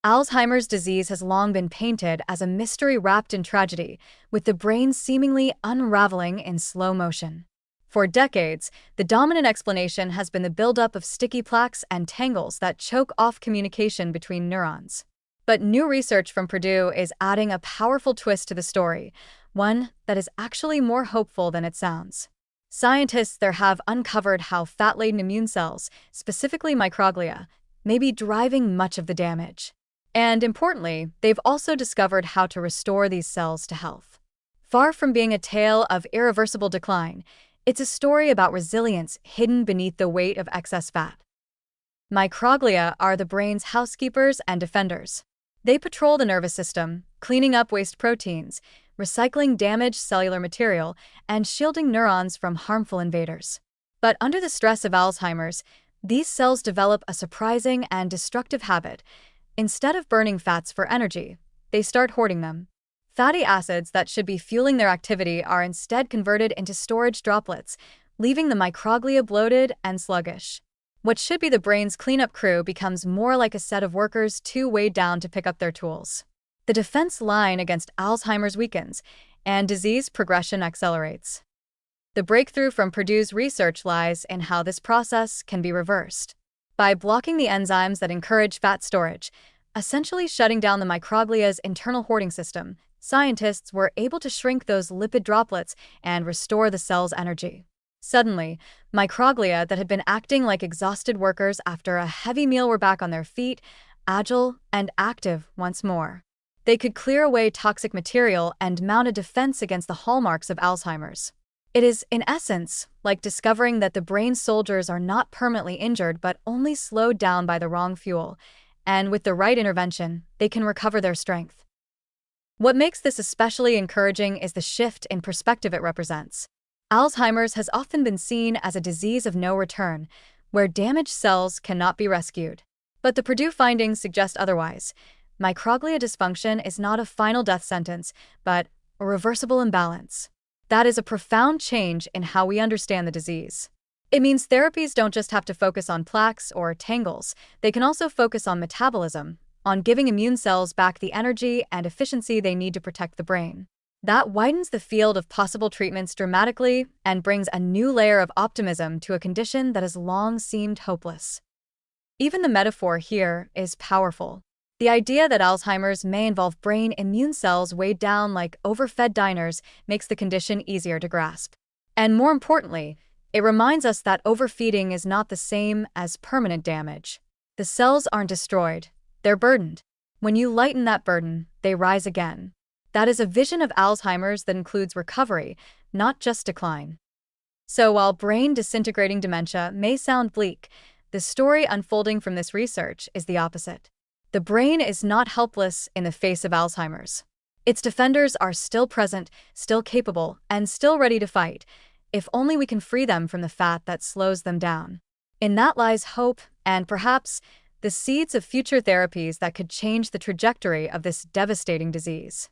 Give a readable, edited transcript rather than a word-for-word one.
Alzheimer's disease has long been painted as a mystery wrapped in tragedy, with the brain seemingly unraveling in slow motion. For decades, the dominant explanation has been the buildup of sticky plaques and tangles that choke off communication between neurons. But new research from Purdue is adding a powerful twist to the story, one that is actually more hopeful than it sounds. Scientists there have uncovered how fat-laden immune cells, specifically microglia, may be driving much of the damage. And importantly, they've also discovered how to restore these cells to health. Far from being a tale of irreversible decline, it's a story about resilience hidden beneath the weight of excess fat. Microglia are the brain's housekeepers and defenders. They patrol the nervous system, cleaning up waste proteins, recycling damaged cellular material, and shielding neurons from harmful invaders. But under the stress of Alzheimer's, these cells develop a surprising and destructive habit. Instead of burning fats for energy, they start hoarding them. Fatty acids that should be fueling their activity are instead converted into storage droplets, leaving the microglia bloated and sluggish. What should be the brain's cleanup crew becomes more like a set of workers too weighed down to pick up their tools. The defense line against Alzheimer's weakens, and disease progression accelerates. The breakthrough from Purdue's research lies in how this process can be reversed. By blocking the enzymes that encourage fat storage, essentially shutting down the microglia's internal hoarding system, scientists were able to shrink those lipid droplets and restore the cell's energy. Suddenly, microglia that had been acting like exhausted workers after a heavy meal were back on their feet, agile and active once more. They could clear away toxic material and mount a defense against the hallmarks of Alzheimer's. It is, in essence, like discovering that the brain's soldiers are not permanently injured but only slowed down by the wrong fuel, and with the right intervention, they can recover their strength. What makes this especially encouraging is the shift in perspective it represents. Alzheimer's has often been seen as a disease of no return, where damaged cells cannot be rescued. But the Purdue findings suggest otherwise. Microglia dysfunction is not a final death sentence, but a reversible imbalance. That is a profound change in how we understand the disease. It means therapies don't just have to focus on plaques or tangles, they can also focus on metabolism, on giving immune cells back the energy and efficiency they need to protect the brain. That widens the field of possible treatments dramatically and brings a new layer of optimism to a condition that has long seemed hopeless. Even the metaphor here is powerful. The idea that Alzheimer's may involve brain immune cells weighed down like overfed diners makes the condition easier to grasp. And more importantly, it reminds us that overfeeding is not the same as permanent damage. The cells aren't destroyed, they're burdened. When you lighten that burden, they rise again. That is a vision of Alzheimer's that includes recovery, not just decline. So while brain disintegrating dementia may sound bleak, the story unfolding from this research is the opposite. The brain is not helpless in the face of Alzheimer's. Its defenders are still present, still capable, and still ready to fight, if only we can free them from the fat that slows them down. In that lies hope and, perhaps, the seeds of future therapies that could change the trajectory of this devastating disease.